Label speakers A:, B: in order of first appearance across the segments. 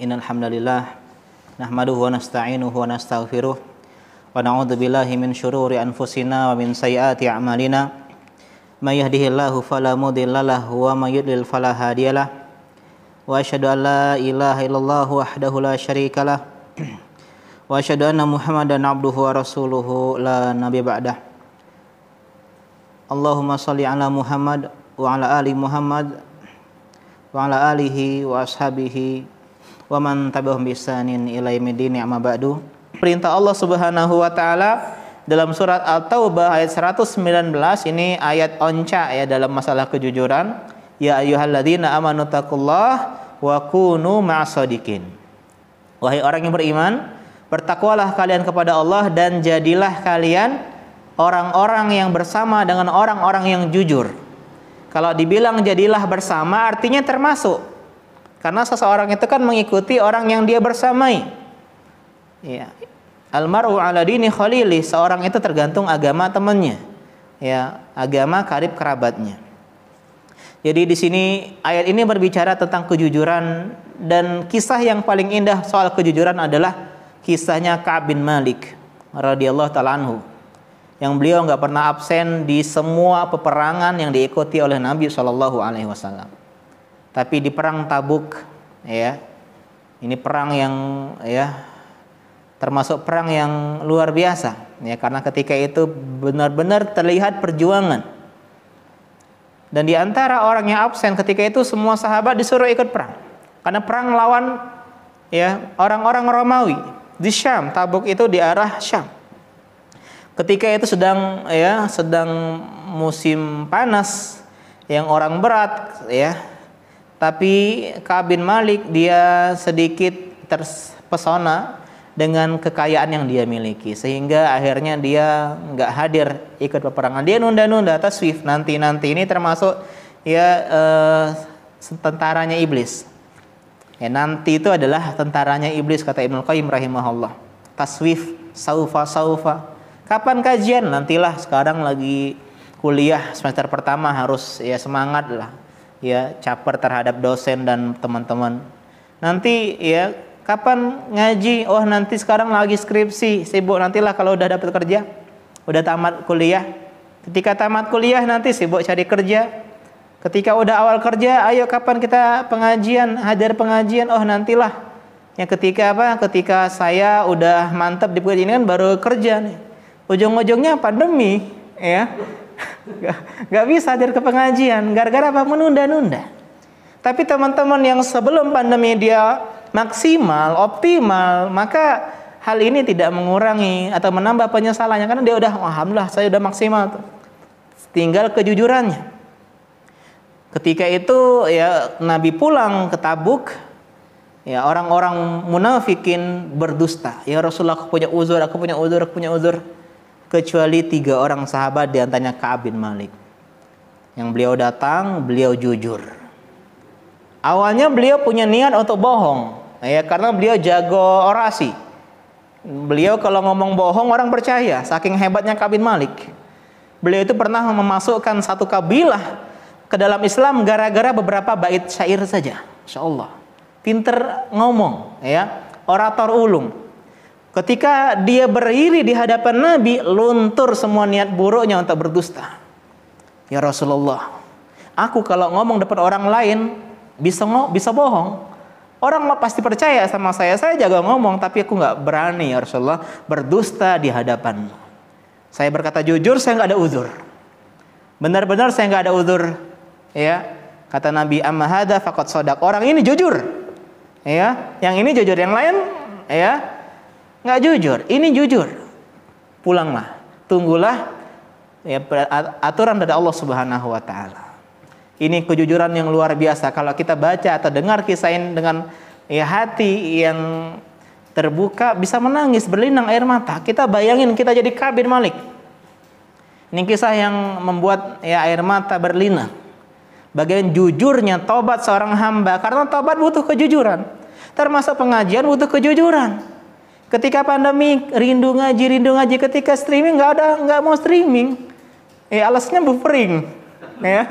A: Innal hamdalillah nahmaduhu wa nasta'inuhu wa nastaghfiruh wa na'udzu billahi min syururi anfusina wa min sayyiati a'malina. May yahdihillahu fala mudilla lahu wa may yudlil fala hadiyalah. Wa asyhadu an la ilaha illallah wahdahu la syarikalah. Wa asyhadu anna Muhammadan abduhu wa rasuluhu la nabiyya ba'dah. Allahumma shalli ala Muhammad wa ala ali Muhammad wa ala alihi wa ashabihi wa man tabi'ahum bi ihsanin ila yaumil amma ba'du. Perintah Allah Subhanahu wa taala dalam surat At-Taubah ayat 119, ini ayat onca ya dalam masalah kejujuran. Ya ayyuhalladzina amanu taqullaha wa kunu ma'as-shadiqin. Wahai orang yang beriman, bertakwalah kalian kepada Allah dan jadilah kalian orang-orang yang bersama dengan orang-orang yang jujur. Kalau dibilang jadilah bersama artinya termasuk. Karena seseorang itu kan mengikuti orang yang dia bersamai. Ya. Almar'u ala dini khalili, seorang itu tergantung agama temannya. Ya, agama karib kerabatnya. Jadi di sini ayat ini berbicara tentang kejujuran, dan kisah yang paling indah soal kejujuran adalah kisahnya Ka'ab bin Malik radhiyallahu ta'ala anhu. Yang beliau nggak pernah absen di semua peperangan yang diikuti oleh Nabi SAW. Tapi di perang Tabuk, ya, ini perang yang ya termasuk perang yang luar biasa, ya, karena ketika itu benar-benar terlihat perjuangan. Dan di antara orang yang absen ketika itu semua sahabat disuruh ikut perang, karena perang lawan ya orang-orang Romawi di Syam. Tabuk itu di arah Syam. Ketika itu sedang musim panas yang orang berat, ya. Tapi Ka'ab bin Malik dia sedikit terpesona dengan kekayaan yang dia miliki, sehingga akhirnya dia nggak hadir ikut peperangan. Dia nunda-nunda, taswif, nanti ini termasuk ya tentaranya iblis. Ya, nanti itu adalah tentaranya iblis, kata Ibnu Qayyim rahimahullah. Taswif, saufa. Kapan kajian? Nantilah, sekarang lagi kuliah semester pertama, harus ya semangat lah, ya caper terhadap dosen dan teman-teman. Nanti ya kapan ngaji? Oh nanti sekarang lagi skripsi, sibuk, nantilah kalau udah dapat kerja, udah tamat kuliah. Ketika tamat kuliah nanti sibuk cari kerja. Ketika udah awal kerja, ayo kapan kita pengajian, hadir pengajian? Oh nantilah. Yang ketika saya udah mantap di pengajian ini kan baru kerja nih. Ujung-ujungnya pandemi, ya. Gak bisa hadir ke pengajian, gara-gara apa? Menunda-nunda. Tapi teman-teman yang sebelum pandemi dia maksimal, optimal, maka hal ini tidak mengurangi atau menambah penyesalannya, karena dia udah, alhamdulillah saya udah maksimal. Tinggal kejujurannya. Ketika itu ya Nabi pulang ke Tabuk, ya orang-orang munafikin berdusta. Ya Rasulullah, aku punya uzur. Kecuali 3 orang sahabat, di antaranya Ka'ab bin Malik. Yang beliau datang, beliau jujur. Awalnya beliau punya niat untuk bohong, ya, karena beliau jago orasi. Beliau kalau ngomong bohong orang percaya, saking hebatnya Ka'ab bin Malik. Beliau itu pernah memasukkan satu kabilah ke dalam Islam gara-gara beberapa bait syair saja. Insyaallah. Pinter ngomong, ya, orator ulung. Ketika dia berdiri di hadapan Nabi, luntur semua niat buruknya untuk berdusta. Ya Rasulullah, aku kalau ngomong depan orang lain bisa bohong. Orang pasti percaya sama saya jago ngomong, tapi aku nggak berani ya Rasulullah berdusta di hadapanmu. Saya berkata jujur, saya nggak ada uzur. Benar-benar saya nggak ada uzur. Ya, kata Nabi, amma hadza faqad shadaq. Orang ini jujur. Ya, yang ini jujur, yang lain ya nggak jujur. Ini jujur. Pulanglah, tunggulah ya aturan dari Allah Subhanahu wa taala. Ini kejujuran yang luar biasa. Kalau kita baca atau dengar kisah ini dengan ya hati yang terbuka, bisa menangis, berlinang air mata. Kita bayangin kita jadi Ka'ab bin Malik. Ini kisah yang membuat ya air mata berlinang. Bagaimana jujurnya tobat seorang hamba, karena tobat butuh kejujuran. Termasuk pengajian butuh kejujuran. Ketika pandemi rindu ngaji. Ketika streaming nggak mau streaming. Alasnya buffering. Ya,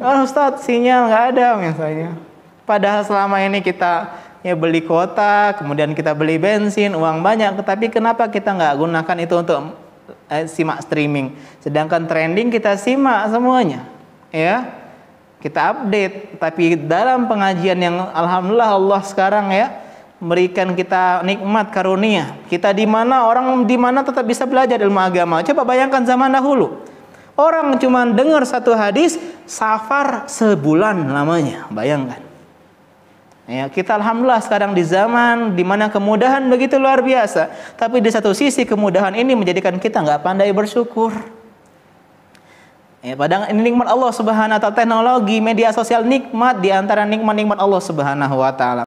A: oh, Ustaz sinyal nggak ada misalnya. Padahal selama ini kita ya beli kuota, kemudian kita beli bensin, uang banyak, tetapi kenapa kita nggak gunakan itu untuk simak streaming, sedangkan trending kita simak semuanya, ya kita update. Tapi dalam pengajian yang alhamdulillah Allah sekarang ya memberikan kita nikmat karunia, kita di mana orang di mana tetap bisa belajar ilmu agama. Coba bayangkan zaman dahulu, orang cuma dengar satu hadis safar sebulan lamanya, bayangkan. Ya, kita alhamdulillah sekarang di zaman di mana kemudahan begitu luar biasa, tapi di satu sisi kemudahan ini menjadikan kita nggak pandai bersyukur. Ya, padahal ini nikmat Allah Subhanahu wa taala, teknologi media sosial nikmat di antara nikmat-nikmat Allah Subhanahu wa taala.